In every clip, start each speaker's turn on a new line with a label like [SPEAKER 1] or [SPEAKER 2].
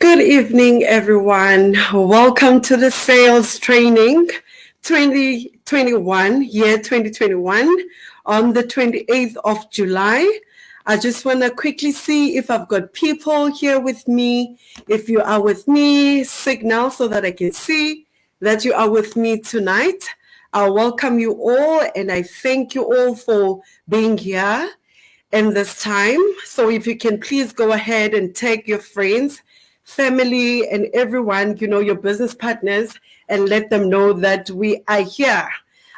[SPEAKER 1] Good evening, everyone. Welcome to the sales training 2021, year 2021, on the 28th of July. I just want to quickly see if I've got people here with me. If you are with me, signal so that I can see that you are with me tonight. I welcome you all and I thank you all for being here in this time. So if you can please go ahead and tag your friends, family, and everyone, your business partners, and let them know that we are here.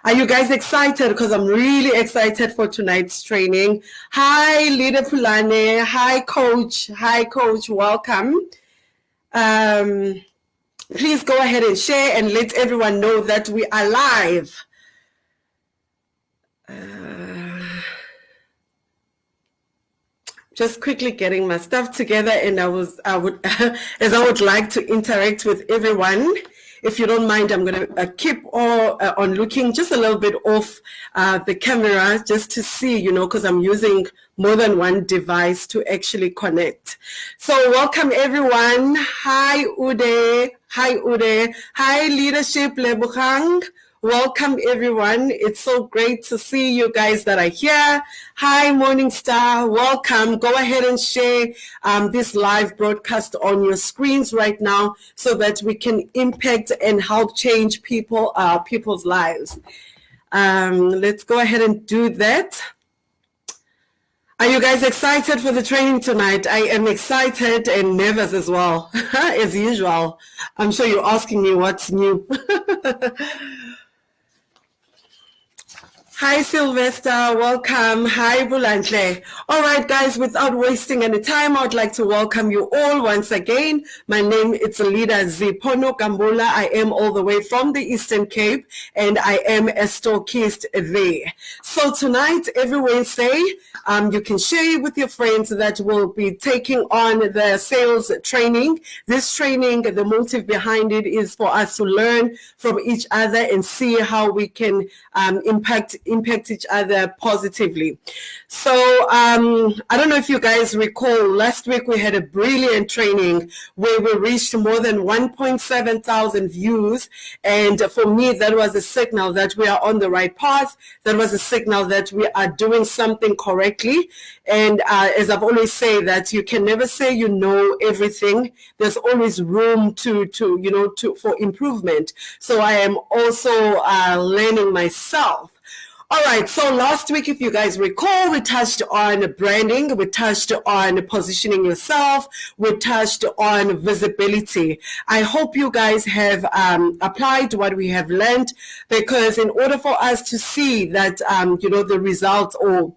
[SPEAKER 1] Are you guys excited? Because I'm really excited for tonight's training. Hi, Leader Pulane. Hi, Coach. Hi, Coach. Welcome. Please go ahead and share and let everyone know that we are live. Just quickly getting my stuff together, and I would like to interact with everyone. If you don't mind, I'm going to keep on looking just a little bit off the camera just to see, because I'm using more than one device to actually connect. So welcome everyone. Hi Ude. Hi Ude. Hi Leadership Lebogang. Welcome everyone. It's so great to see you guys that are here. Hi Morningstar. Welcome. Go ahead and share this live broadcast on your screens right now so that we can impact and help change people's lives. Let's go ahead and do that. Are you guys excited for the training tonight? I am excited and nervous as well, as usual. I'm sure you're asking me what's new. Hi, Sylvester. Welcome. Hi, Bulantle. All right, guys, without wasting any time, I would like to welcome you all once again. My name is Leader Zee Kambula. I am all the way from the Eastern Cape, and I am a stockist there. So tonight, every Wednesday, you can share with your friends that will be taking on the sales training. This training, the motive behind it is for us to learn from each other and see how we can impact each other positively. So I don't know if you guys recall, last week we had a brilliant training where we reached more than 1.7 thousand views, and for me that was a signal that we are on the right path. That was a signal that we are doing something correctly. And as I've always said, that you can never say you know everything. There's always room for improvement. So I am also learning myself. All right, so last week, if you guys recall, we touched on branding, we touched on positioning yourself, we touched on visibility. I hope you guys have applied what we have learned, because in order for us to see that, the results or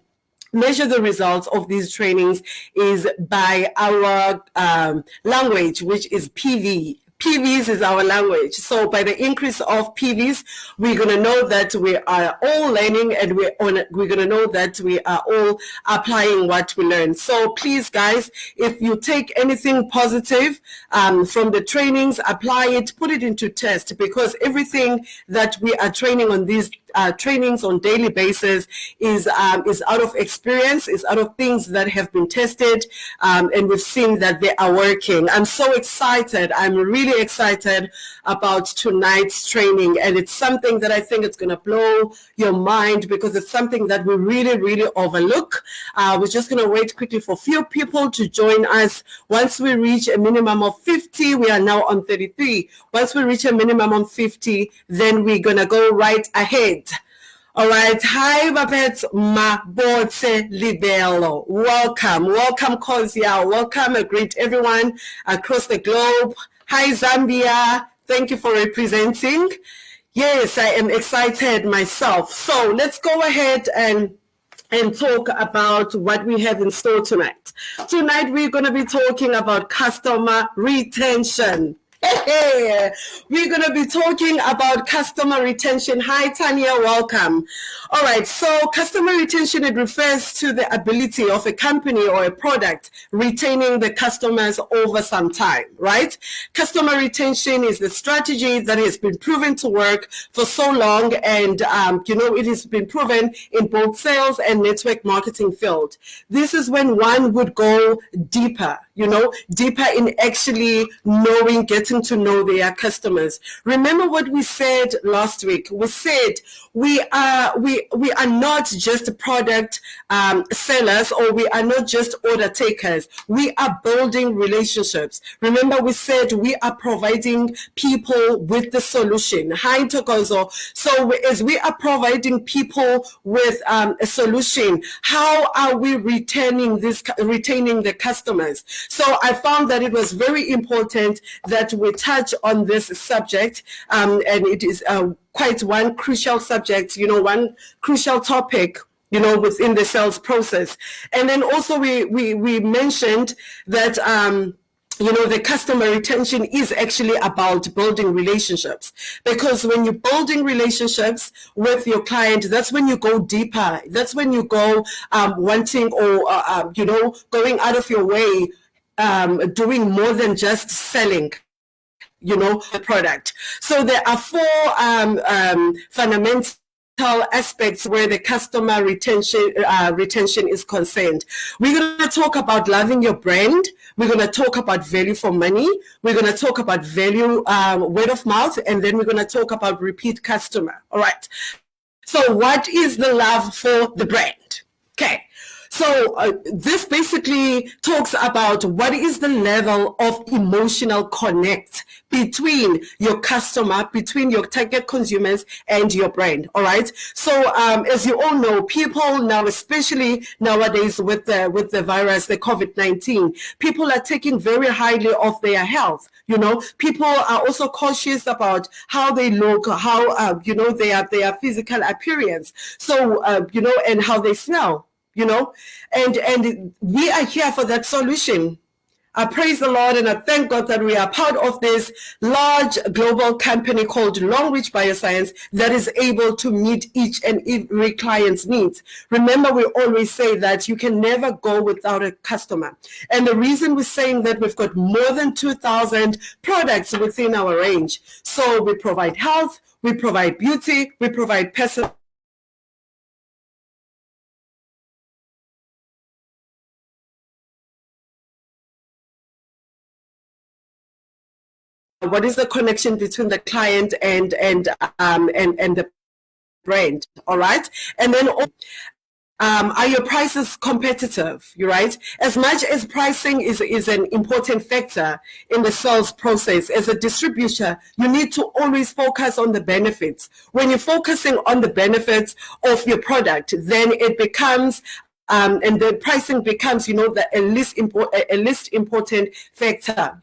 [SPEAKER 1] measure the results of these trainings is by our language, which is PV. PVs is our language. So by the increase of PVs, we're going to know that we are all learning, and we're going to know that we are all applying what we learn. So please, guys, if you take anything positive from the trainings, apply it, put it into test, because everything that we are training on these trainings on daily basis is out of experience, is out of things that have been tested, and we've seen that they are working. I'm so excited. I'm really excited about tonight's training, and it's something that I think it's going to blow your mind, because it's something that we really, really overlook. We're just going to wait quickly for a few people to join us. Once we reach a minimum of 50, we are now on 33. Once we reach a minimum of 50, then we're going to go right ahead. All right. Hi, Babette Mabotse Libello. Welcome. Welcome, Kozia. Welcome. I greet everyone across the globe. Hi, Zambia. Thank you for representing. Yes, I am excited myself. So let's go ahead and talk about what we have in store tonight. Tonight, we're going to be talking about customer retention. Hey, we're going to be talking about customer retention. Hi, Tanya, welcome. All right, so customer retention, it refers to the ability of a company or a product retaining the customers over some time, right? Customer retention is the strategy that has been proven to work for so long, and it has been proven in both sales and network marketing field. This is when one would go deeper, deeper in actually knowing, getting to know their customers. Remember what we said last week? We said we are not just product sellers, or we are not just order takers. We are building relationships. Remember, we said we are providing people with the solution. Hi, Tokozo. So as we are providing people with a solution, how are we retaining the customers? So I found that it was very important that we touch on this subject, and it is quite one crucial subject, one crucial topic, within the sales process. And then also we mentioned that the customer retention is actually about building relationships, because when you're building relationships with your client, that's when you go deeper. That's when you go wanting, or going out of your way, doing more than just selling the product. So there are four fundamental aspects where the customer retention is concerned. We're going to talk about loving your brand. We're going to talk about value for money. We're going to talk about value, word of mouth, and then we're going to talk about repeat customer. All right. So what is the love for the brand? Okay. So this basically talks about what is the level of emotional connect between your customer, between your target consumers and your brand. All right. So as you all know, people now, especially nowadays with the virus, the COVID-19, people are taking very highly of their health. People are also cautious about how they look, how their physical appearance. So and how they smell. And we are here for that solution. I praise the Lord and I thank God that we are part of this large global company called Long Reach Bioscience that is able to meet each and every client's needs. Remember, we always say that you can never go without a customer. And the reason we're saying that, we've got more than 2,000 products within our range. So we provide health, we provide beauty, we provide personal. What is the connection between the client and the brand? All right, and then are your prices competitive? You're right. As much as pricing is an important factor in the sales process, as a distributor, you need to always focus on the benefits. When you're focusing on the benefits of your product, then it becomes and the pricing becomes, a least important factor,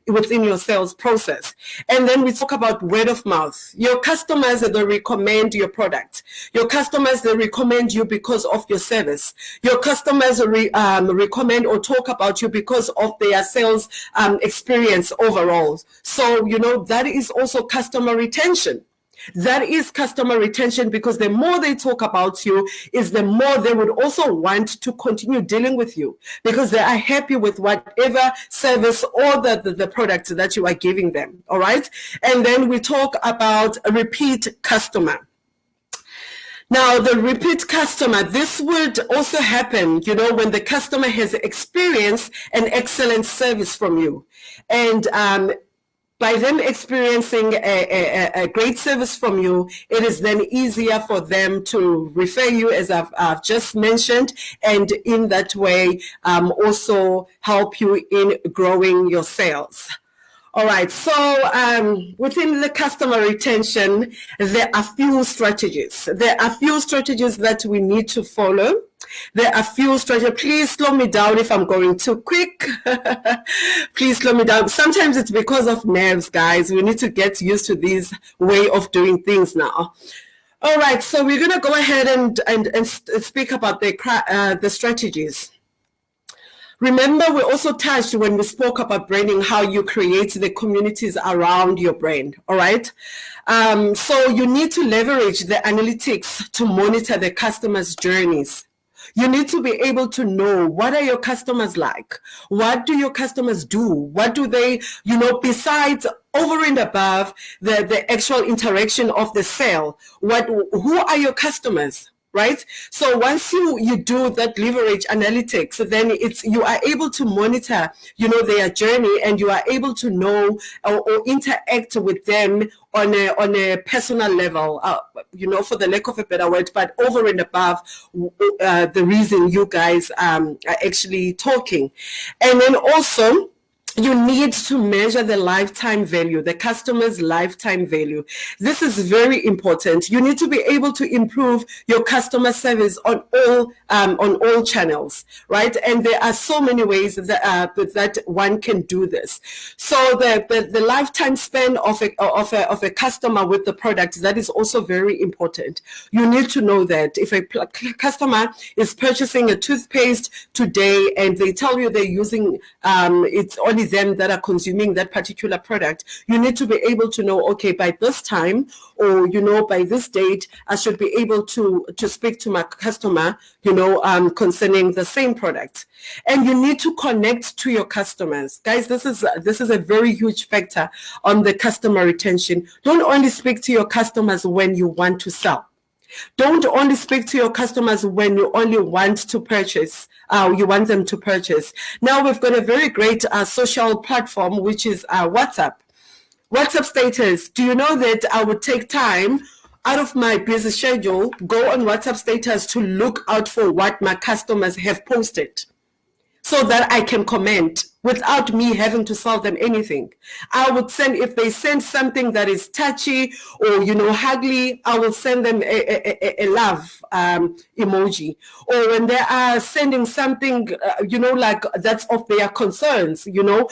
[SPEAKER 1] within your sales process. And then we talk about word of mouth. Your customers, they recommend your product. Your customers, they recommend you because of your service. Your customers recommend or talk about you because of their sales experience overall. So, that is also customer retention. That is customer retention, because the more they talk about you is the more they would also want to continue dealing with you, because they are happy with whatever service or the product that you are giving them. All right. And then we talk about a repeat customer. Now, the repeat customer, this would also happen, when the customer has experienced an excellent service from you. And by them experiencing a great service from you, it is then easier for them to refer you, as I've just mentioned, and in that way also help you in growing your sales. All right, so within the customer retention, there are few strategies. There are few strategies that we need to follow. There are few strategies. Please slow me down if I'm going too quick. Please slow me down. Sometimes it's because of nerves, guys. We need to get used to this way of doing things now. All right, so we're going to go ahead and speak about the strategies. Remember, we also touched when we spoke about branding, how you create the communities around your brand, all right? So you need to leverage the analytics to monitor the customers' journeys. You need to be able to know, what are your customers like? What do your customers do? What do they, besides over and above the actual interaction of the sale? Who are your customers? Right? So once you do that leverage analytics, then you are able to monitor, their journey, and you are able to know or interact with them on a personal level, for the lack of a better word, but over and above the reason you guys are actually talking. And then also, you need to measure the lifetime value, the customer's lifetime value. This is very important. You need to be able to improve your customer service on all channels, right? And there are so many ways that one can do this. So the lifetime span of a customer with the product, that is also very important. You need to know that if a customer is purchasing a toothpaste today and they tell you they're using it's only them that are consuming that particular product, you need to be able to know, okay, by this time, or by this date, I should be able to speak to my customer, concerning the same product. And you need to connect to your customers, guys. This is a very huge factor on the customer retention. Don't only speak to your customers when you want to sell. Don't only speak to your customers when you only want to purchase. You want them to purchase. Now we've got a very great social platform, which is WhatsApp. WhatsApp status. Do you know that I would take time out of my busy schedule, go on WhatsApp status to look out for what my customers have posted, so that I can comment without me having to sell them anything. I would send, if they send something that is touchy or, ugly, I will send them a love emoji. Or when they are sending something, like that's of their concerns, or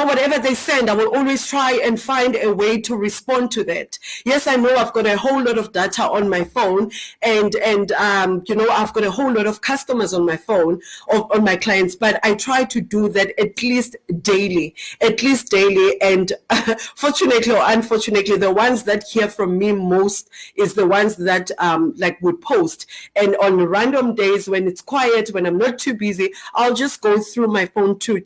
[SPEAKER 1] whatever they send, I will always try and find a way to respond to that. Yes, I know I've got a whole lot of data on my phone, and I've got a whole lot of customers on my phone, on my clients, but I try to do that at least daily. And fortunately or unfortunately, the ones that hear from me most is the ones that would post. And on random days when it's quiet, when I'm not too busy, I'll just go through my phone to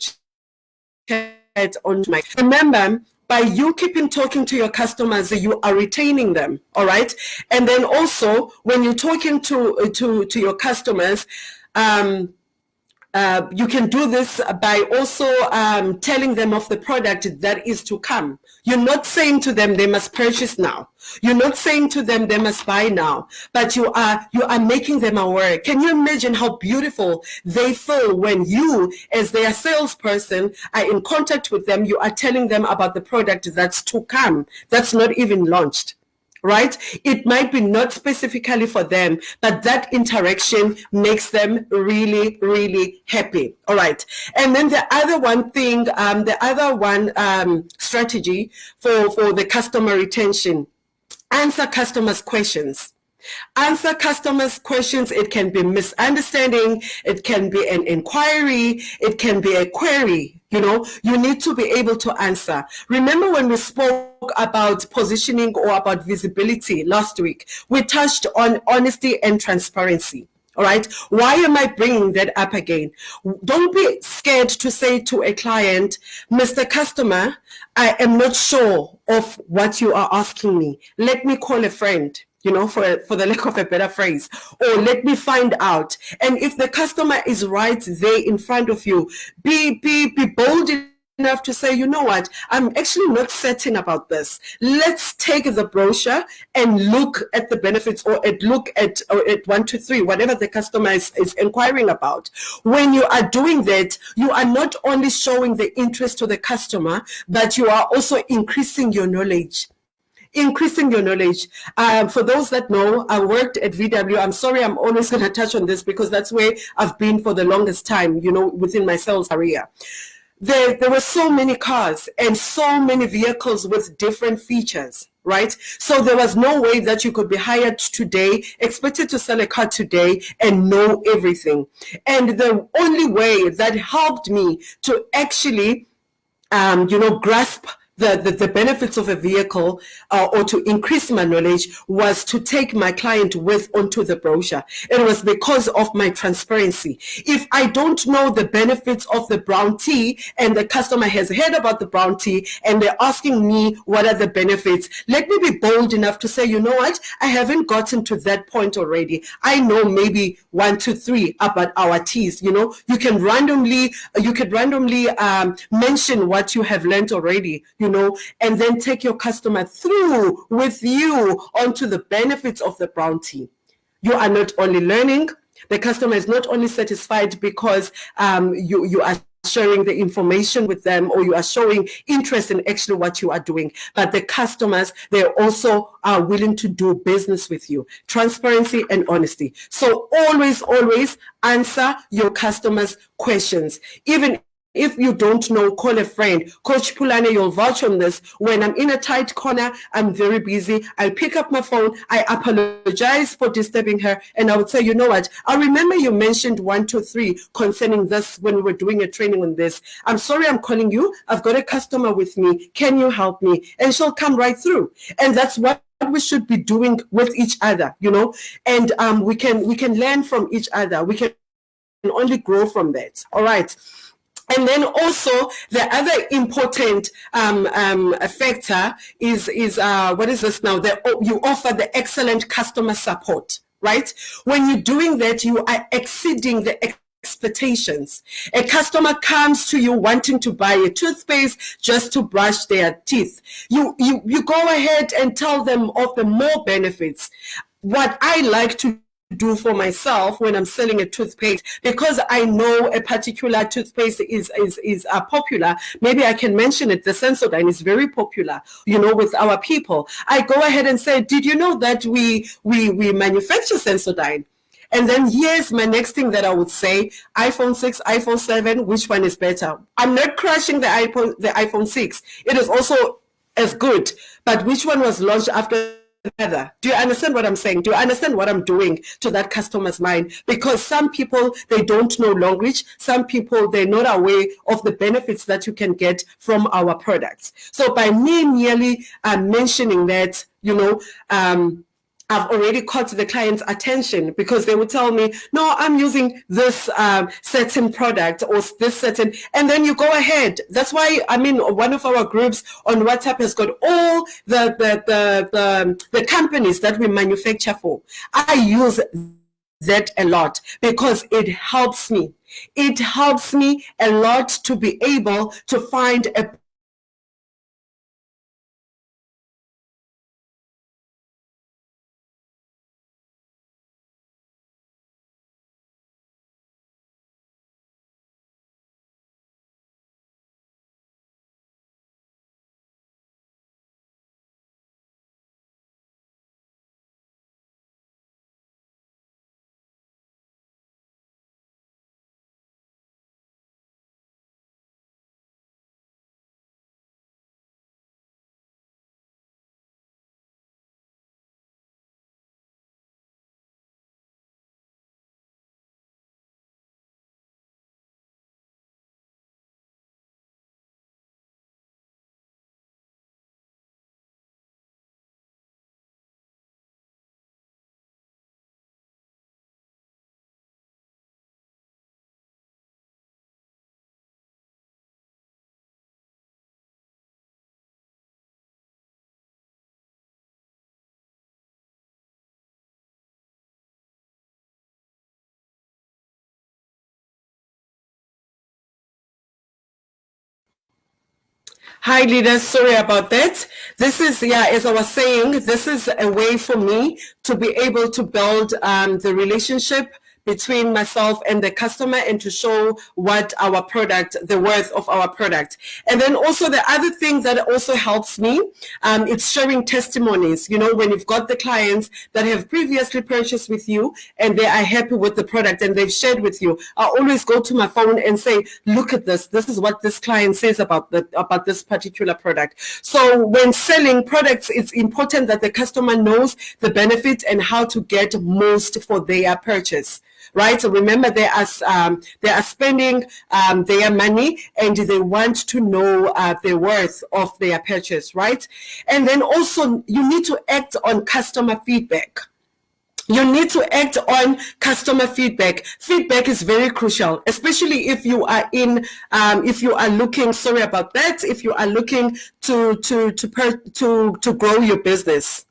[SPEAKER 1] on my. Remember, by you keeping talking to your customers, you are retaining them, all right? And then also, when you're talking to your customers, you can do this by also telling them of the product that is to come. You're not saying to them they must purchase now. You're not saying to them they must buy now, but you are making them aware. Can you imagine how beautiful they feel when you, as their salesperson, are in contact with them? You are telling them about the product that's to come, that's not even launched. Right? It might be not specifically for them, but that interaction makes them really, really happy. All right. And then the other strategy for the customer retention, answer customers' questions. Answer customers' questions. It can be misunderstanding. It can be an inquiry. It can be a query. You need to be able to answer. Remember when we spoke about positioning or about visibility last week, we touched on honesty and transparency. All right. Why am I bringing that up again? Don't be scared to say to a client, Mr. Customer, I am not sure of what you are asking me. Let me call a friend. For the lack of a better phrase, or let me find out. And if the customer is right there in front of you, be bold enough to say, you know what, I'm actually not certain about this. Let's take the brochure and look at the benefits, or look at 1, 2, 3, whatever the customer is inquiring about. When you are doing that, you are not only showing the interest to the customer, but you are also increasing your knowledge. For those that know, I worked at VW. I'm sorry, I'm always going to touch on this because that's where I've been for the longest time, within my sales career. There were so many cars and so many vehicles with different features, right? So there was no way that you could be hired today, expected to sell a car today and know everything. And the only way that helped me to actually grasp the benefits of a vehicle or to increase my knowledge was to take my client with onto the brochure. It was because of my transparency. If I don't know the benefits of the brown tea and the customer has heard about the brown tea and they're asking me what are the benefits, let me be bold enough to say, you know what, I haven't gotten to that point already. I know maybe 1, 2, 3 about our teas. You could randomly mention what you have learned already, and then take your customer through with you onto the benefits of the brown tea. You are not only learning, the customer is not only satisfied because you are sharing the information with them or you are showing interest in actually what you are doing, but the customers, they also are willing to do business with you. Transparency and honesty. So always answer your customers' questions. Even if you don't know, call a friend. Coach Pulane, you'll vouch on this. When I'm in a tight corner, I'm very busy. I pick up my phone. I apologize for disturbing her. And I would say, you know what? I remember you mentioned 1, 2, 3 concerning this when we were doing a training on this. I'm sorry I'm calling you. I've got a customer with me. Can you help me? And she'll come right through. And that's what we should be doing with each other, and we can learn from each other. We can only grow from that. All right. And then also the other important factor is what is this now? You offer the excellent customer support, right? When you're doing that, you are exceeding the expectations. A customer comes to you wanting to buy a toothpaste just to brush their teeth. You go ahead and tell them of the more benefits. What I like to do for myself when I'm selling a toothpaste, because I know a particular toothpaste is popular, maybe I can mention it. The Sensodyne is very popular, with our people. I go ahead and say, did you know that we manufacture Sensodyne? And then here's my next thing that I would say: iPhone 6, iPhone 7, which one is better? I'm not crushing the iPhone 6. It is also as good, but which one was launched after together? Do you understand what I'm saying? Do you understand what I'm doing to that customer's mind? Because some people, they don't know language. Some people, they're not aware of the benefits that you can get from our products. So by me merely mentioning that, I've already caught the client's attention, because they would tell me, no, I'm using this certain product or this certain, and then you go ahead. That's why, one of our groups on WhatsApp has got all the companies that we manufacture for. I use that a lot because it helps me. It helps me a lot to be able to find a Hi, leaders. Sorry about that. This is, as I was saying, this is a way for me to be able to build the relationship between myself and the customer, and to show what our product, the worth of our product. And then also the other thing that also helps me, it's sharing testimonies. When you've got the clients that have previously purchased with you and they are happy with the product and they've shared with you, I always go to my phone and say, look at this. This is what this client says about this particular product. So when selling products, it's important that the customer knows the benefits and how to get most for their purchase. Right? So remember, they are spending their money, and they want to know the worth of their purchase, right? And then also, you need to act on customer feedback. You need to act on customer feedback. Feedback is very crucial, especially if you are if you are looking, sorry about that, if you are looking to grow your business.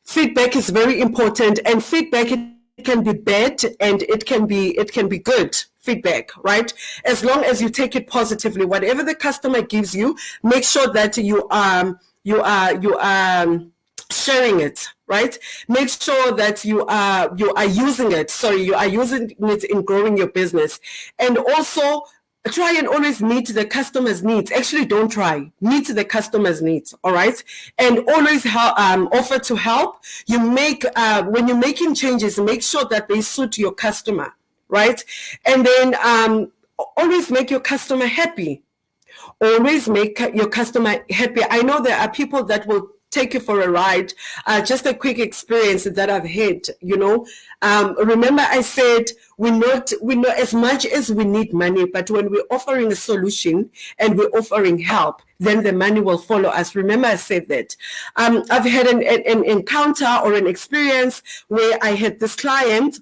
[SPEAKER 1] Feedback is very important, and feedback, it can be bad and it can be good feedback, right? As long as you take it positively, whatever the customer gives you, make sure that you are sharing it, right? Make sure that you are using it. Sorry, you are using it in growing your business. And also, try and always meet the customer's needs. Actually, don't try. Meet the customer's needs, all right? And always offer to help. When you're making changes, make sure that they suit your customer, right? And then always make your customer happy. Always make your customer happy. I know there are people that will take you for a ride. Just a quick experience that I've had, remember I said we know as much as we need money, but when we're offering a solution and we're offering help, then the money will follow us. Remember I said that. I've had an encounter or an experience where I had this client,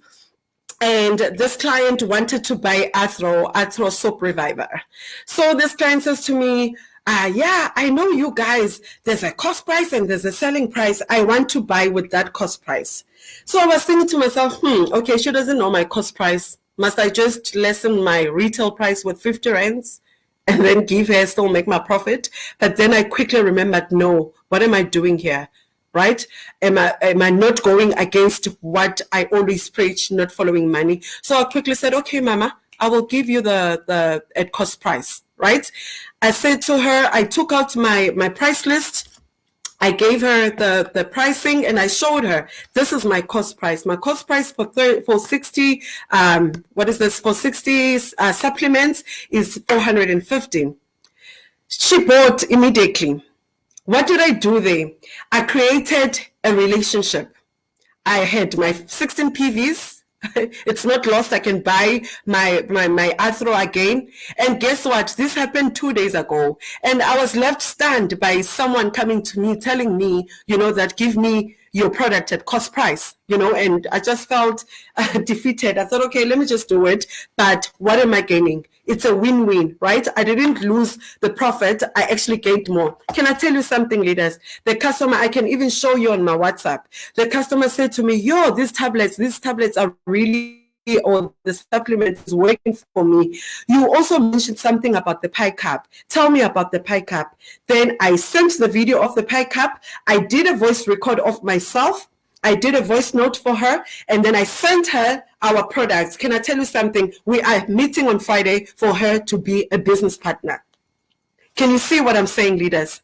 [SPEAKER 1] and this client wanted to buy Arthro Soap Reviver. So this client says to me, yeah, I know you guys, there's a cost price and there's a selling price. I want to buy with that cost price. So I was thinking to myself, okay, she doesn't know my cost price. Must I just lessen my retail price with 50 rands and then give her, still make my profit? But then I quickly remembered, no, what am I doing here? Right? Am I not going against what I always preach, not following money? So I quickly said, okay, Mama, I will give you the at cost price, right? I said to her, I took out my price list. I gave her the pricing, and I showed her, this is my cost price. My cost price for 60, for 60 supplements is 415. She bought immediately. What did I do there? I created a relationship. I had my 16 PVs. It's not lost. I can buy my Arthro again. And guess what? This happened 2 days ago. And I was left stunned by someone coming to me, telling me, that give me your product at cost price, and I just felt defeated. I thought, okay, let me just do it. But what am I gaining? It's a win-win, right? I didn't lose the profit. I actually gained more. Can I tell you something, leaders? The customer, I can even show you on my WhatsApp. The customer said to me, these tablets are really, or the supplement is working for me. You also mentioned something about the pie cup. Tell me about the pie cup. Then I sent the video of the pie cup. I did a voice record of myself. I did a voice note for her, and then I sent her our products. Can I tell you something? We are meeting on Friday for her to be a business partner. Can you see what I'm saying, leaders?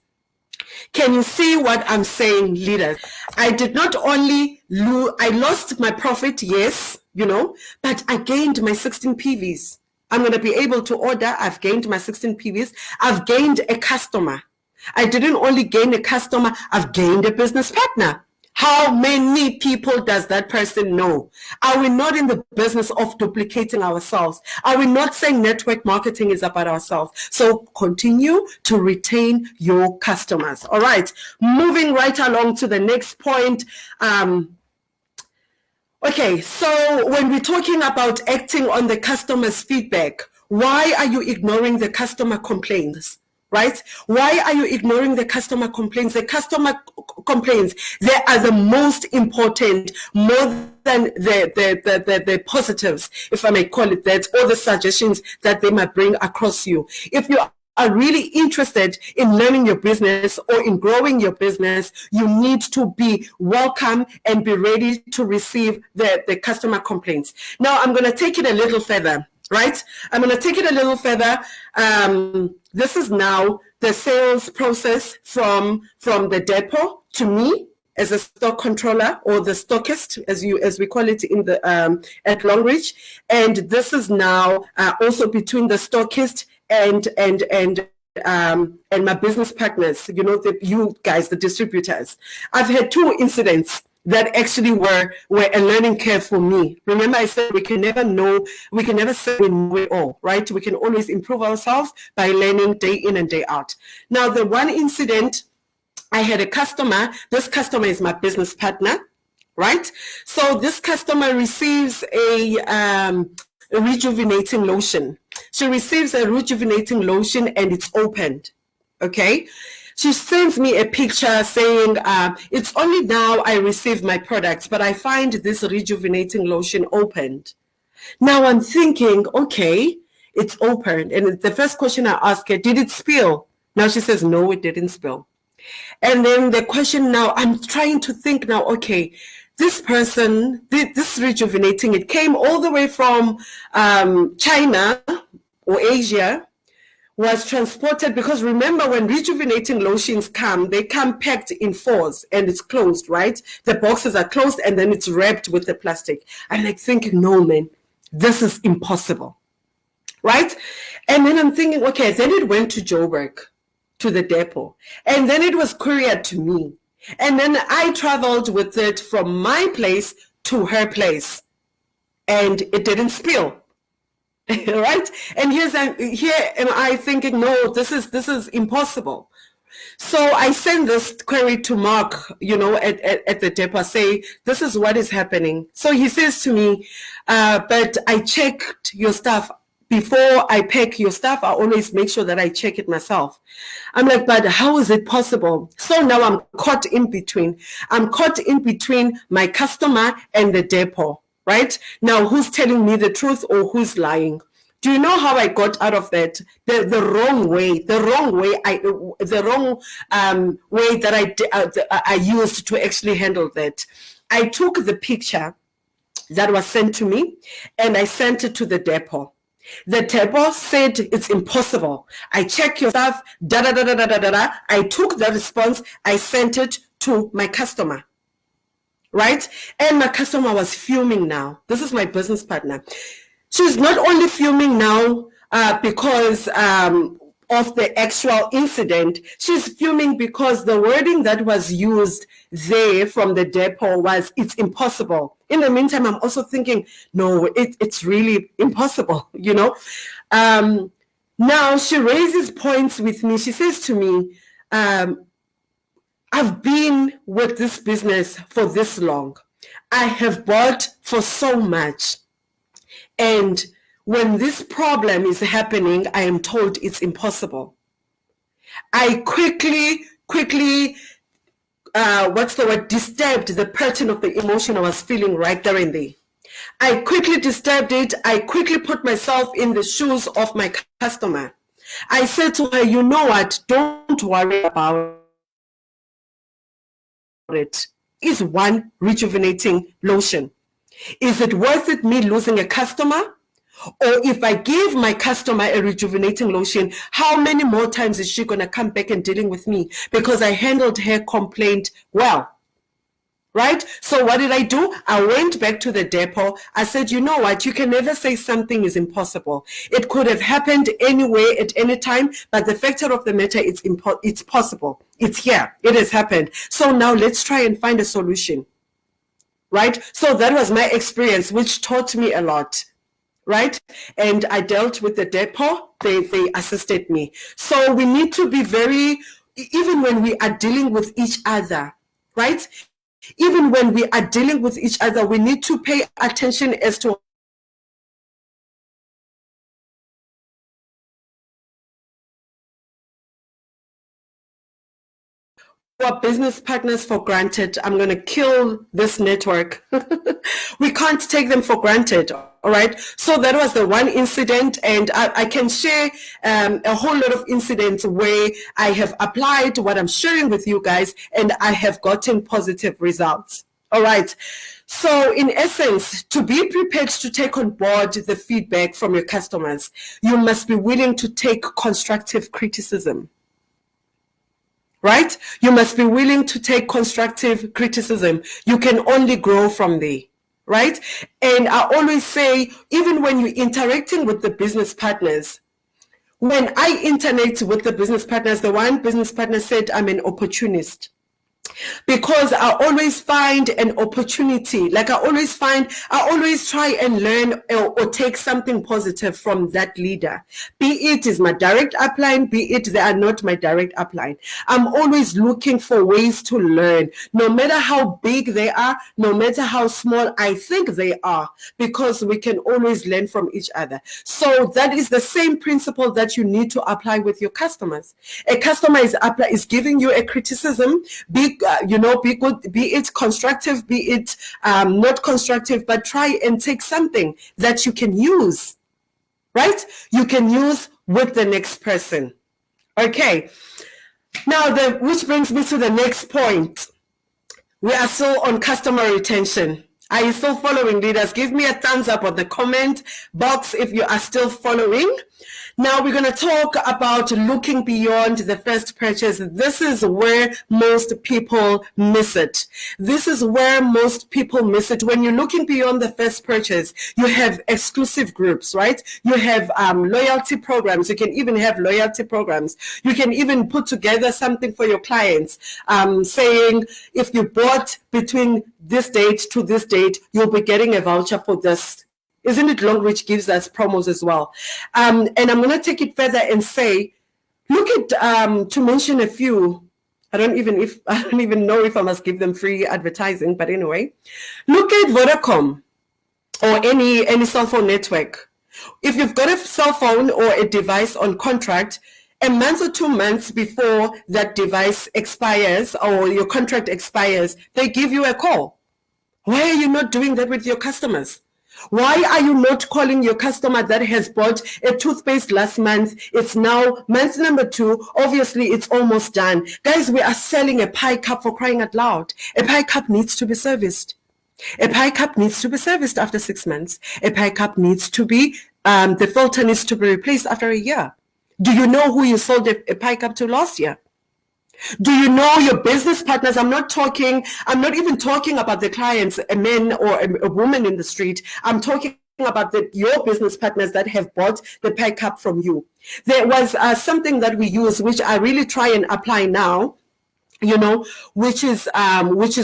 [SPEAKER 1] Can you see what I'm saying, leaders? I did not only lose, I lost my profit, yes, but I gained my 16 PVs. I'm going to be able to order. I've gained my 16 PVs. I've gained a customer. I didn't only gain a customer, I've gained a business partner. How many people does that person know? Are we not in the business of duplicating ourselves? Are we not saying network marketing is about ourselves? So continue to retain your customers. All right, moving right along to the next point. Okay, so when we're talking about acting on the customer's feedback, why are you ignoring the customer complaints? Right? Why are you ignoring the customer complaints? The customer complaints, they are the most important, more than the positives, if I may call it that, or the suggestions that they might bring across you. If you are really interested in learning your business or in growing your business, you need to be welcome and be ready to receive the customer complaints. Now, I'm going to take it a little further, right? I'm going to take it a little further. This is now the sales process from the depot to me as a stock controller, or the stockist, as we call it in the at Longreach, and this is now also between the stockist and my business partners. You know, you guys, the distributors. I've had 2 incidents that actually were a learning curve for me. Remember, I said we can never say we know it all, right? We can always improve ourselves by learning day in and day out. Now, the one incident, I had a customer. This customer is my business partner, right? So this customer receives a rejuvenating lotion. She receives a rejuvenating lotion and it's opened, okay? She sends me a picture saying, it's only now I receive my products, but I find this rejuvenating lotion opened. Now I'm thinking, okay, it's opened. And the first question I ask her, did it spill? Now she says, no, it didn't spill. And then the question now, I'm trying to think now, okay, this person, this rejuvenating, it came all the way from China or Asia, was transported, because remember, when rejuvenating lotions come, they come packed in 4s and it's closed, right? The boxes are closed and then it's wrapped with the plastic. I'm like thinking, no, man, this is impossible, right? And then I'm thinking, okay, then it went to Joburg, to the depot, and then it was couriered to me. And then I traveled with it from my place to her place, and it didn't spill. Right? And here am I thinking, no, this is impossible. So I send this query to Mark, you know, at the depot, say, this is what is happening. So he says to me, but I checked your stuff. Before I pack your stuff, I always make sure that I check it myself. I'm like, but how is it possible? So now I'm caught in between. I'm caught in between my customer and the depot, right? Now, who's telling me the truth or who's lying? Do you know how I got out of that? The wrong way that I used to actually handle that. I took the picture that was sent to me and I sent it to the depot. The depot said it's impossible. I check your stuff, da da da da da da da. I took the response, I sent it to my customer, right? And my customer was fuming now. This is my business partner. She's not only fuming now because of the actual incident, she's fuming because the wording that was used there from the depot was, it's impossible. In the meantime, I'm also thinking, no, it's really impossible, you know. Now she raises points with me. She says to me, I've been with this business for this long. I have bought for so much. And when this problem is happening, I am told it's impossible. I quickly, disturbed the pattern of the emotion I was feeling right there and there. I quickly disturbed it. I quickly put myself in the shoes of my customer. I said to her, you know what, don't worry about it. Is one rejuvenating lotion. Is it worth it me losing a customer? Or if I give my customer a rejuvenating lotion, how many more times is she going to come back and dealing with me? Because I handled her complaint well. Right? So what did I do? I went back to the depot. I said, you know what? You can never say something is impossible. It could have happened anywhere at any time, but the fact of the matter, it's possible. It's here. It has happened. So now let's try and find a solution. Right? So that was my experience, which taught me a lot. Right? And I dealt with the depot. They assisted me. So we need to be even when we are dealing with each other, right? Even when we are dealing with each other, we need to pay attention as to our business partners for granted. I'm going to kill this network. We can't take them for granted. All right. So that was the one incident, and I can share a whole lot of incidents where I have applied what I'm sharing with you guys, and I have gotten positive results. All right. So in essence, to be prepared to take on board the feedback from your customers, you must be willing to take constructive criticism. Right? You must be willing to take constructive criticism. You can only grow from there. Right? And I always say, even when you're interacting with the business partners, when I interact with the business partners, the one business partner said, I'm an opportunist. Because I always find an opportunity, I always try and learn or take something positive from that leader. Be it is my direct upline, be it they are not my direct upline. I'm always looking for ways to learn, no matter how big they are, no matter how small I think they are, because we can always learn from each other. So that is the same principle that you need to apply with your customers. A customer is giving you a criticism, be good, be it constructive, be it not constructive, but try and take something that you can use, right? You can use with the next person. Okay. Now, which brings me to the next point. We are still on customer retention. Are you still following, leaders? Give me a thumbs up on the comment box if you are still following. Now we're going to talk about looking beyond the first purchase. This is where most people miss it. This is where most people miss it. When you're looking beyond the first purchase, you have exclusive groups, right? You have loyalty programs. You can even have loyalty programs. You can even put together something for your clients, saying if you bought between this date to this date, you'll be getting a voucher for this. Isn't it Long Reach gives us promos as well? And I'm going to take it further and say, look at, to mention a few, I don't even know if I must give them free advertising, but anyway, look at Vodacom or any cell phone network. If you've got a cell phone or a device on contract, a month or 2 months before that device expires or your contract expires, they give you a call. Why are you not doing that with your customers? Why are you not calling your customer that has bought a toothpaste last month? It's now month number 2. Obviously, it's almost done. Guys, we are selling a pie cup, for crying out loud. A pie cup needs to be serviced. A pie cup needs to be serviced after 6 months. A pie cup needs to be, the filter needs to be replaced after a year. Do you know who you sold a pie cup to last year? Do you know your business partners? I'm not even talking about the clients, a man or a woman in the street. I'm talking about your business partners that have bought the pie cup from you. There was something that we use, which I really try and apply now, which is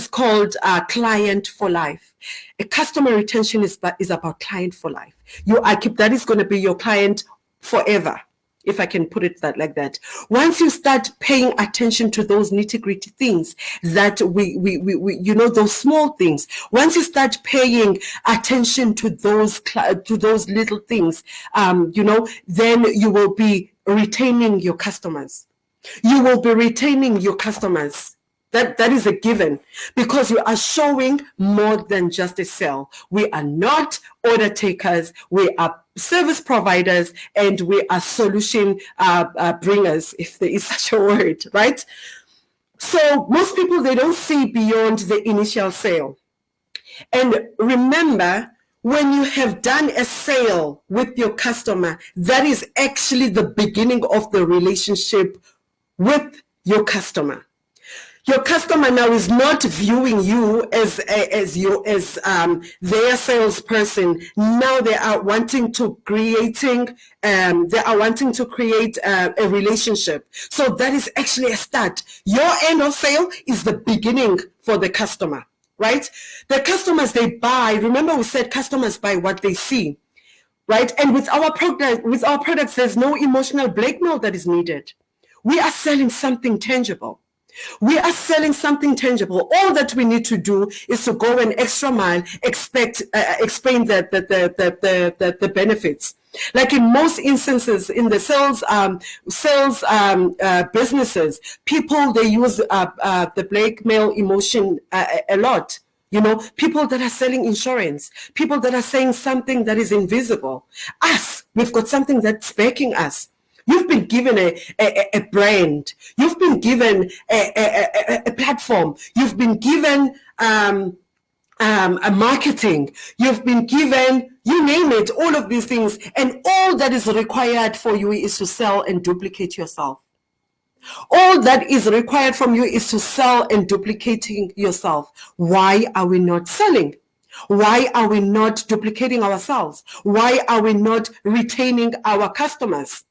[SPEAKER 1] called client for life. A customer retention is about client for life. That is going to be your client forever, if I can put it like that. Once you start paying attention to those nitty-gritty things that those small things, once you start paying attention to those little things, then you will be retaining your customers. You will be retaining your customers. That is a given, because you are showing more than just a sale. We are not order takers. We are service providers, and we are solution bringers, if there is such a word, right? So most people, they don't see beyond the initial sale. And remember, when you have done a sale with your customer, that is actually the beginning of the relationship with your customer. Your customer now is not viewing you as their salesperson. Now they are wanting to create a relationship. So that is actually a start. Your end of sale is the beginning for the customer, right? The customers, they buy. Remember, we said customers buy what they see, right? And with our products, there's no emotional blackmail that is needed. We are selling something tangible. We are selling something tangible. All that we need to do is to go an extra mile, explain the benefits. Like in most instances in the sales businesses, people, they use the blackmail emotion a lot. You know, people that are selling insurance, people that are saying something that is invisible. Us, we've got something that's backing us. You've been given a brand. You've been given a platform. You've been given a marketing. You've been given, you name it, all of these things. And all that is required for you is to sell and duplicate yourself. All that is required from you is to sell and duplicating yourself. Why are we not selling? Why are we not duplicating ourselves? Why are we not retaining our customers?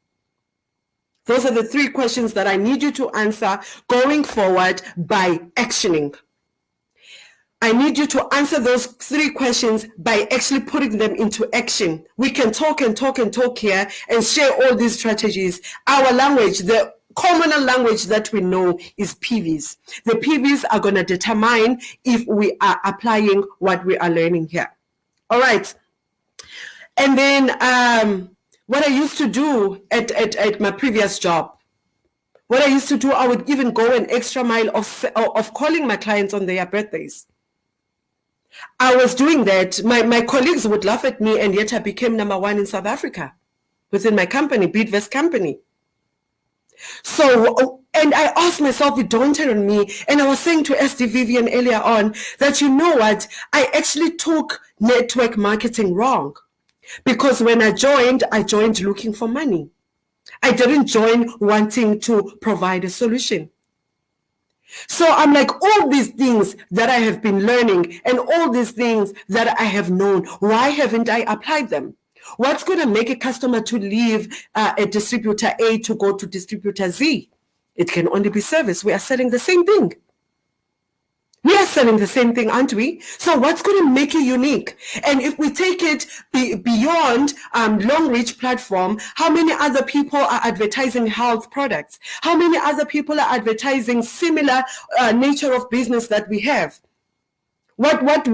[SPEAKER 1] Those are the 3 questions that I need you to answer going forward by actioning. I need you to answer those 3 questions by actually putting them into action. We can talk and talk and talk here and share all these strategies. Our language, the common language that we know is PVs. The PVs are going to determine if we are applying what we are learning here. All right. And then what I used to do at my previous job, what I used to do, I would even go an extra mile of calling my clients on their birthdays. I was doing that. My colleagues would laugh at me, and yet I became number 1 in South Africa within my company, Beatvest Company. So, and I asked myself, it dawned on me, and I was saying to SD Vivian earlier on that, you know what, I actually took network marketing wrong. Because when I joined looking for money. I didn't join wanting to provide a solution. So I'm like, all these things that I have been learning and all these things that I have known, why haven't I applied them? What's going to make a customer to leave a distributor A to go to distributor Z? It can only be service. We are selling the same thing. We are selling the same thing, aren't we? So what's going to make you unique? And if we take it beyond long reach platform, how many other people are advertising health products? How many other people are advertising similar nature of business that we have? What's the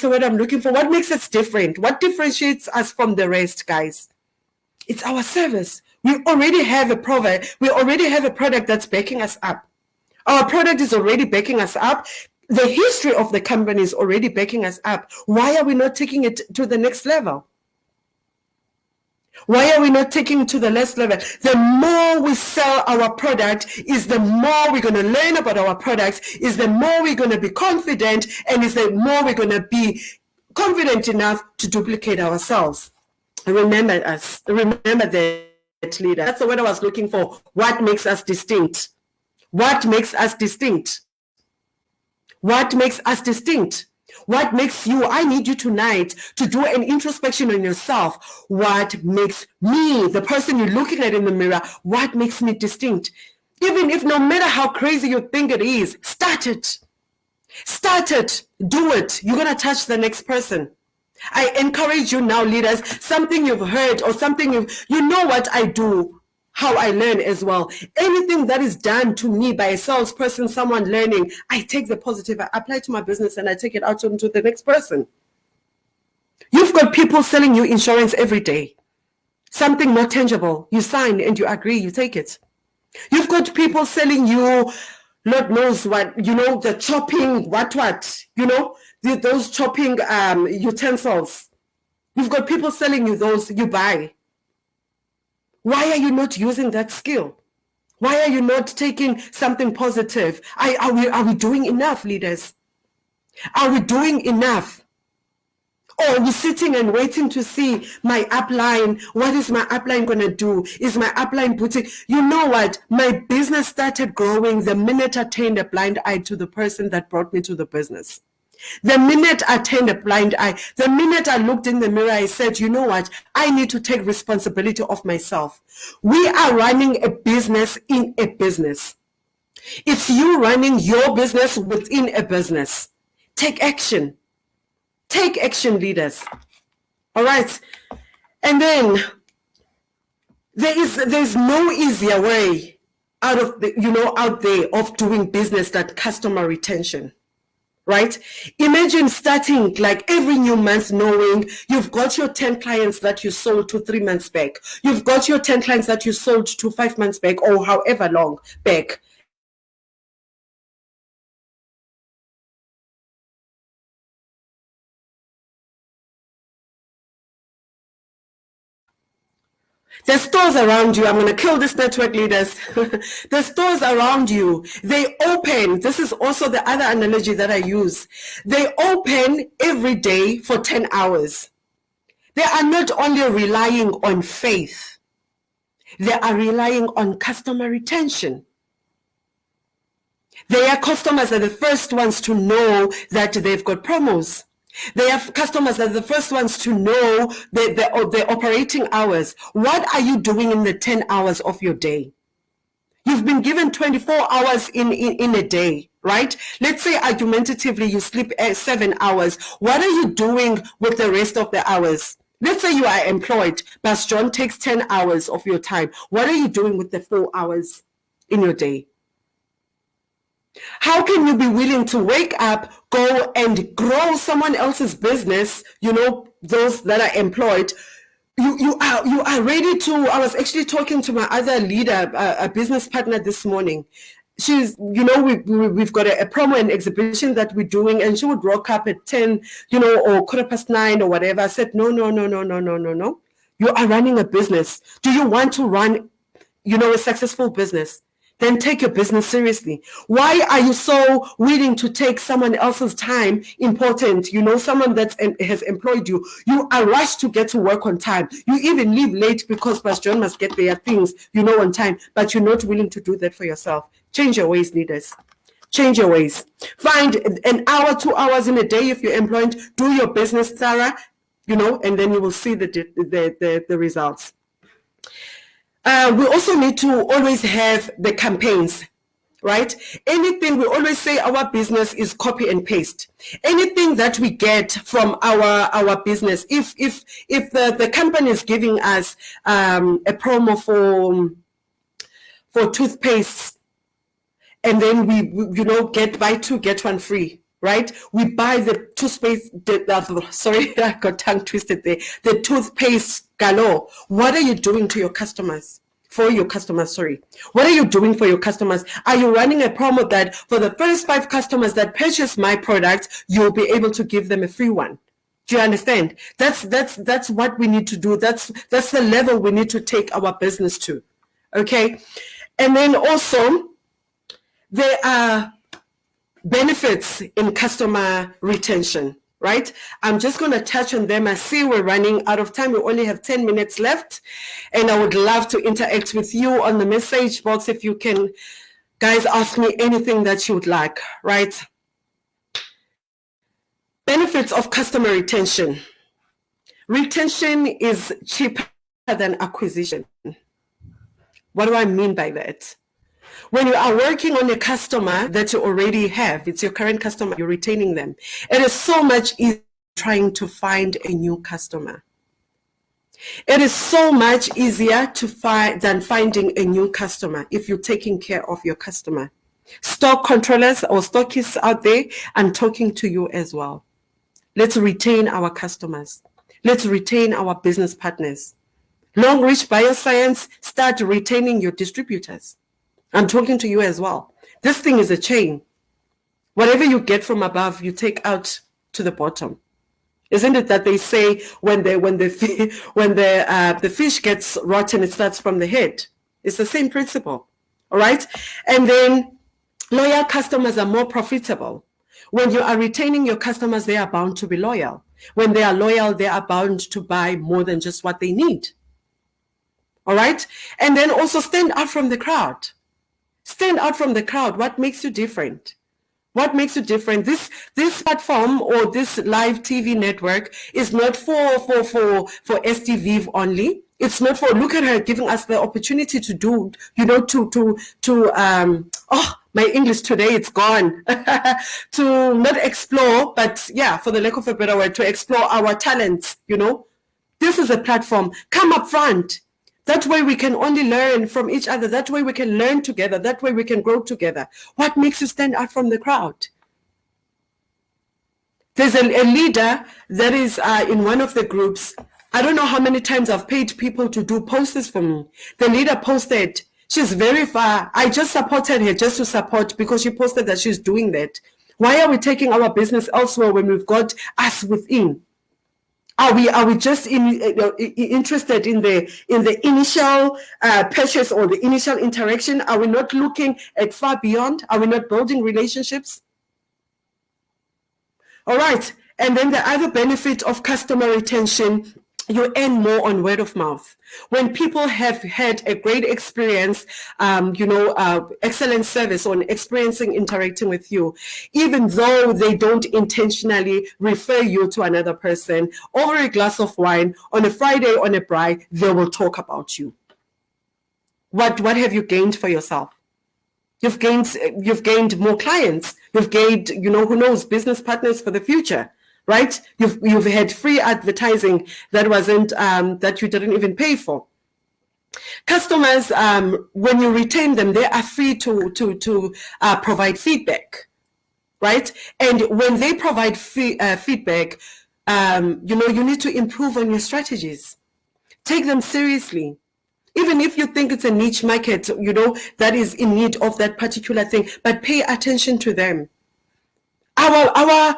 [SPEAKER 1] word I'm looking for? What makes us different? What differentiates us from the rest, guys? It's our service. We already have a product. We already have a product that's backing us up. Our product is already backing us up. The history of the company is already backing us up. Why are we not taking it to the next level? Why are we not taking it to the next level? The more we sell our product is the more we're going to learn about our products, is the more we're going to be confident, and is the more we're going to be confident enough to duplicate ourselves. Remember us. Remember that, leader. That's the word I was looking for. What makes us distinct? What makes us distinct? What makes us distinct? What makes you? I need you tonight to do an introspection on yourself. What makes me, the person you're looking at in the mirror, what makes me distinct? Even if no matter how crazy you think it is, start it. Start it. Do it. You're going to touch the next person. I encourage you now, leaders, something you've heard or something you know what I do, how I learn as well. Anything that is done to me by a salesperson, someone learning, I take the positive, I apply to my business, and I take it out onto the next person. You've got people selling you insurance every day. Something not tangible. You sign and you agree, you take it. You've got people selling you, Lord knows what, the chopping, what, those chopping utensils. You've got people selling you those, you buy. Why are you not using that skill? Why are you not taking something positive? Are we doing enough, leaders? Are we doing enough? Or are we sitting and waiting to see my upline? What is my upline going to do? Is my upline putting... You know what? My business started growing the minute I turned a blind eye to the person that brought me to the business. The minute I turned a blind eye, the minute I looked in the mirror, I said, you know what? I need to take responsibility of myself. We are running a business in a business. It's you running your business within a business. Take action. Take action, leaders. All right. And then there's no easier way out there of doing business than customer retention. right? Imagine starting like every new month knowing you've got your 10 clients that you sold to 3 months back. You've got your 10 clients that you sold to 5 months back or however long back. There's stores around you. I'm going to kill this network, leaders. The stores around you, they open. This is also the other analogy that I use. They open every day for 10 hours. They are not only relying on faith, they are relying on customer retention. Their customers are the first ones to know that they've got promos. Their customers are the first ones to know the operating hours. What are you doing in the 10 hours of your day? You've been given 24 hours in a day, right? Let's say argumentatively you sleep 7 hours. What are you doing with the rest of the hours? Let's say you are employed, but John takes 10 hours of your time. What are you doing with the 4 hours in your day? How can you be willing to wake up, go and grow someone else's business, those that are employed? You are ready to. I was actually talking to my other leader, a business partner this morning. She's, we've got a promo and exhibition that we're doing, and she would rock up at 10, or 9:15 or whatever. I said, no. You are running a business. Do you want to run, a successful business? Then take your business seriously. Why are you so willing to take someone else's time important? Someone that has employed you. You are rushed to get to work on time. You even leave late because Pastor John must get their things, on time. But you're not willing to do that for yourself. Change your ways, leaders. Change your ways. Find an hour, 2 hours in a day if you're employed. Do your business thorough, and then you will see the results. We also need to always have the campaigns, right? Anything, we always say our business is copy and paste. Anything that we get from our business, if the company is giving us a promo for toothpaste, and then we get buy two, get one free, right? We buy the toothpaste, sorry, I got tongue twisted there. The toothpaste galore. What are you doing to your customers? For your customers, sorry. What are you doing for your customers? Are you running a promo that for the first 5 customers that purchase my product, you'll be able to give them a free one? Do you understand? That's what we need to do. That's the level we need to take our business to. Okay? And then also, there are benefits in customer retention, right? I'm just going to touch on them. I see we're running out of time. We only have 10 minutes left, and I would love to interact with you on the message box. If you can, guys, ask me anything that you would like, right? Benefits of customer retention. Retention is cheaper than acquisition. What do I mean by that? When you are working on a customer that you already have, it's your current customer, you're retaining them. It is so much easier trying to find a new customer. It is so much easier to find than finding a new customer if you're taking care of your customer. Stock controllers or stockists out there, I'm talking to you as well. Let's retain our customers. Let's retain our business partners. Long Reach Bioscience, start retaining your distributors. I'm talking to you as well. This thing is a chain. Whatever you get from above, you take out to the bottom. Isn't it that they say when the fish gets rotten, it starts from the head? It's the same principle. All right? And then loyal customers are more profitable. When you are retaining your customers, they are bound to be loyal. When they are loyal, they are bound to buy more than just what they need. All right? And then also stand out from the crowd. Stand out from the crowd. What makes you different? What makes you different? This platform or this live TV network is not for STV only. It's not for, look at her giving us the opportunity to do, my English today, it's gone. To not explore, but yeah, for the lack of a better word, to explore our talents, This is a platform. Come up front. That way we can only learn from each other. That way we can learn together. That way we can grow together. What makes you stand out from the crowd? There's a leader that is in one of the groups. I don't know how many times I've paid people to do posters for me. The leader posted, she's very far. I just supported her just to support because she posted that she's doing that. Why are we taking our business elsewhere when we've got us within? Are we just interested in the initial purchase or the initial interaction? Are we not looking at far beyond? Are we not building relationships? All right. And then the other benefit of customer retention, you earn more on word of mouth. When people have had a great experience, excellent service on experiencing interacting with you, even though they don't intentionally refer you to another person, over a glass of wine, on a Friday, on a braai, they will talk about you. What have you gained for yourself? You've gained more clients. You've gained, who knows, business partners for the future, right? You've had free advertising that wasn't that you didn't even pay for. Customers, when you retain them, they are free to provide feedback, right? And when they provide feedback, you need to improve on your strategies. Take them seriously. Even if you think it's a niche market, that is in need of that particular thing, but pay attention to them. Our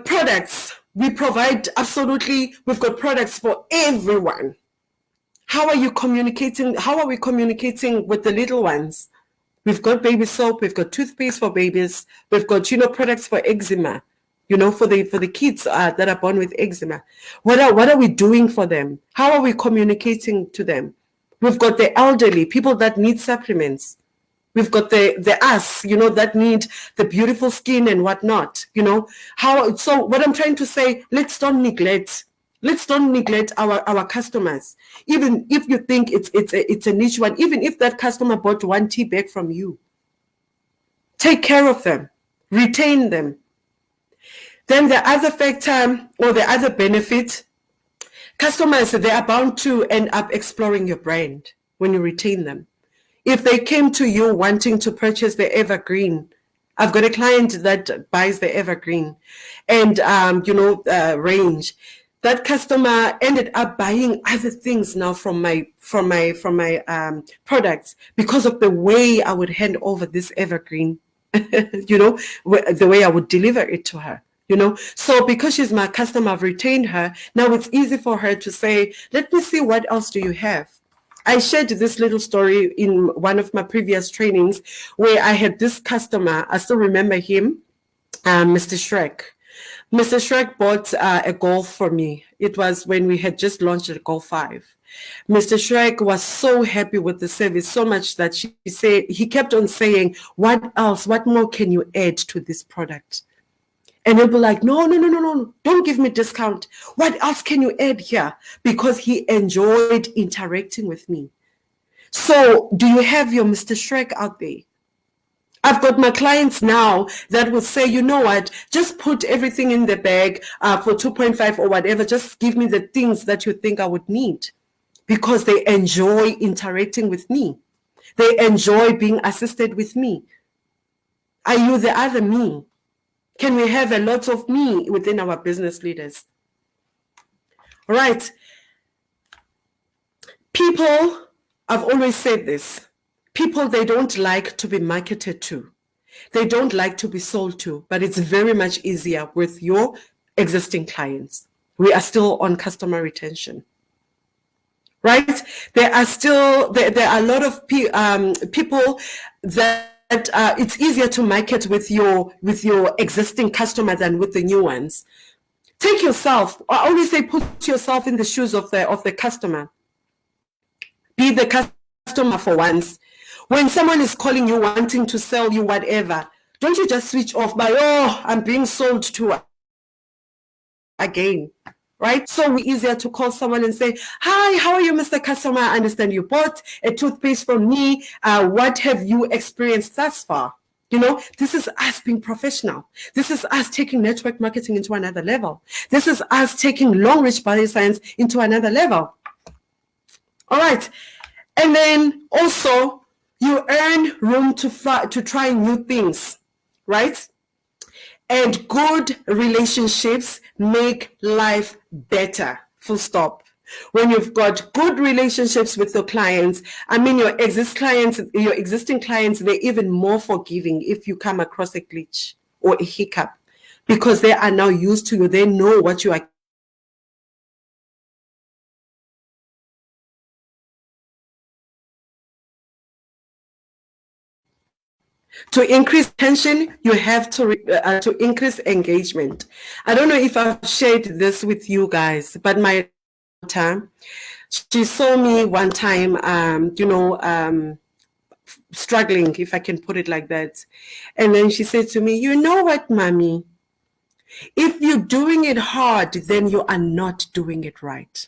[SPEAKER 1] products, we provide absolutely, we've got products for everyone. How are you communicating? How are we communicating with the little ones? We've got baby soap, we've got toothpaste for babies, we've got, products for eczema. For the kids that are born with eczema. What are we doing for them? How are we communicating to them? We've got the elderly, people that need supplements. We've got the us, that need the beautiful skin and whatnot. So what I'm trying to say, let's don't neglect our customers. Even if you think it's a niche one, even if that customer bought one tea bag from you, take care of them, retain them. Then the other factor or the other benefit, customers, they are bound to end up exploring your brand when you retain them. If they came to you wanting to purchase the evergreen, I've got a client that buys the evergreen and, range. That customer ended up buying other things now from my products because of the way I would hand over this evergreen, the way I would deliver it to her. So because she's my customer, I've retained her. Now it's easy for her to say, let me see, what else do you have? I shared this little story in one of my previous trainings where I had this customer, I still remember him, Mr. Shrek. Mr. Shrek bought a Golf for me. It was when we had just launched a Golf 5. Mr. Shrek was so happy with the service, so much that he kept on saying, what else, what more can you add to this product? And he'll be like, no, don't give me discount. What else can you add here? Because he enjoyed interacting with me. So do you have your Mr. Shrek out there? I've got my clients now that will say, you know what, just put everything in the bag for 2.5 or whatever. Just give me the things that you think I would need, because they enjoy interacting with me. They enjoy being assisted with me. Are you the other me? Can we have a lot of me within our business leaders? All right. People, I've always said this, people, they don't like to be marketed to. They don't like to be sold to, but it's very much easier with your existing clients. We are still on customer retention, right? There are a lot of people that it's easier to market with your existing customer than with the new ones. Take yourself, I always say, put yourself in the shoes of the customer. Be the customer for once. When someone is calling you wanting to sell you whatever, don't you just switch off by, I'm being sold to again. Right? So it's easier to call someone and say, hi, how are you, Mr. Customer? I understand you bought a toothpaste from me. What have you experienced thus far? This is us being professional. This is us taking network marketing into another level. This is us taking long reach body science into another level. All right. And then also, you earn room to try new things. right? And good relationships make life better. Full stop. When you've got good relationships with your clients, I mean your existing clients, they're even more forgiving if you come across a glitch or a hiccup, because they are now used to you. They know what you are. To increase tension, you have to increase engagement. I don't know if I've shared this with you guys, but my daughter, she saw me one time, struggling, if I can put it like that. And then she said to me, you know what, mommy? If you're doing it hard, then you are not doing it right.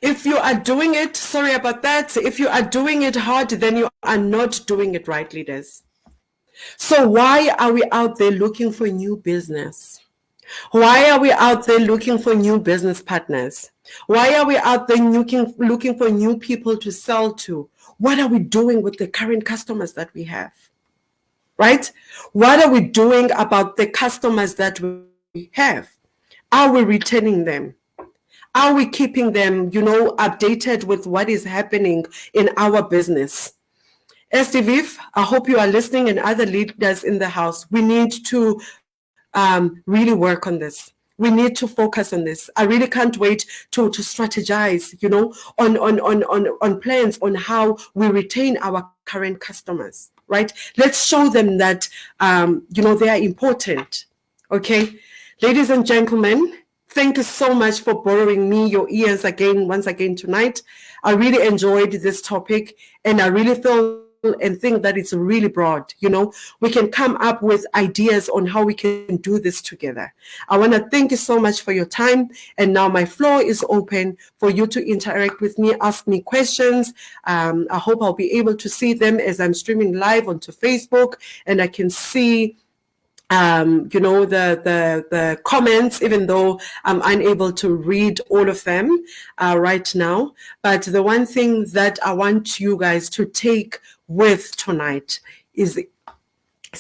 [SPEAKER 1] If you are doing it, sorry about that, if you are doing it hard, then you are not doing it right, leaders. So why are we out there looking for new business? Why are we out there looking for new business partners? Why are we out there looking for new people to sell to? What are we doing with the current customers that we have? Right? What are we doing about the customers that we have? Are we retaining them? Are we keeping them, updated with what is happening in our business? SDVIF, I hope you are listening, and other leaders in the house. We need to really work on this. We need to focus on this. I really can't wait to strategize, on plans on how we retain our current customers, right? Let's show them that, they are important, okay? Ladies and gentlemen, thank you so much for borrowing me your ears once again tonight. I really enjoyed this topic, and I really feel and think that it's really broad. We can come up with ideas on how we can do this together. I want to thank you so much for your time, and now my floor is open for you to interact with me, ask me questions. I hope I'll be able to see them as I'm streaming live onto Facebook, and I can see the comments, even though I'm unable to read all of them right now. But the one thing that I want you guys to take with tonight is,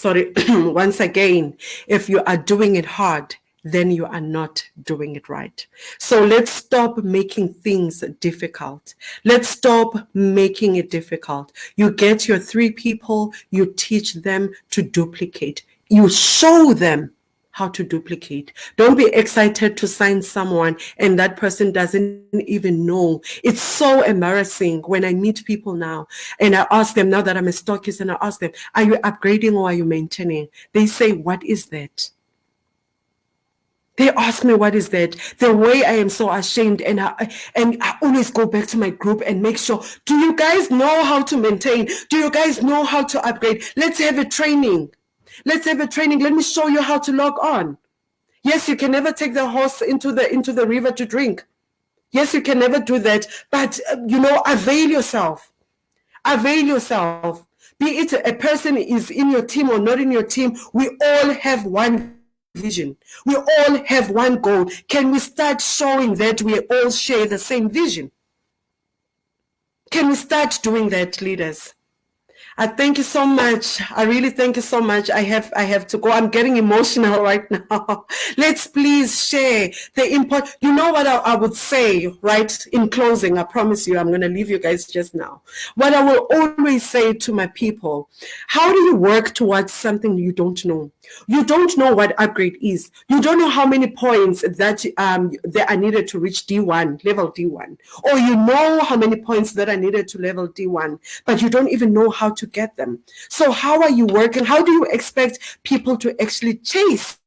[SPEAKER 1] once again, if you are doing it hard, then you are not doing it right. So let's stop making things difficult. Let's stop making it difficult. You get your 3 people, you teach them to duplicate. You show them how to duplicate. Don't be excited to sign someone and that person doesn't even know. It's so embarrassing when I meet people now and I ask them, now that I'm a stockist, and I ask them, are you upgrading or are you maintaining? They say, what is that? They ask me, what is that? The way I am so ashamed, and I always go back to my group and make sure, do you guys know how to maintain? Do you guys know how to upgrade? Let's have a training. Let's have a training. Let me show you how to log on. Yes, you can never take the horse into the river to drink. Yes, you can never do that. But, avail yourself. Avail yourself. Be it a person is in your team or not in your team, we all have one vision. We all have one goal. Can we start showing that we all share the same vision? Can we start doing that, leaders? I thank you so much. I really thank you so much. I have to go. I'm getting emotional right now. Let's please share the import. You know what I would say, right? In closing, I promise you, I'm going to leave you guys just now. What I will always say to my people, how do you work towards something you don't know? You don't know what upgrade is. You don't know how many points that they are needed to reach D1, level D1. Or you know how many points that are needed to level D1, but you don't even know how to get them. So how are you working? How do you expect people to actually chase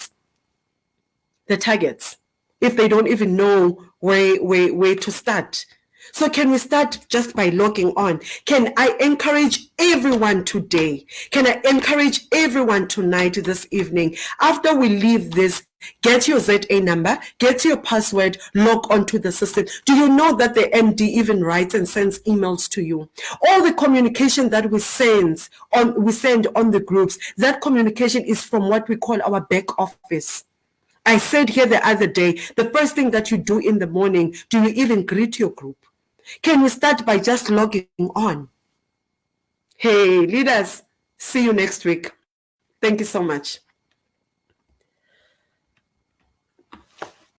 [SPEAKER 1] the targets if they don't even know where to start? So can we start just by logging on? Can I encourage everyone today? Can I encourage everyone tonight, this evening? After we leave this, get your ZA number, get your password, log onto the system. Do you know that the MD even writes and sends emails to you? All the communication that we send on the groups, that communication is from what we call our back office. I said here the other day, the first thing that you do in the morning, do you even greet your group? Can we start by just logging on? Hey, leaders, see you next week. Thank you so much.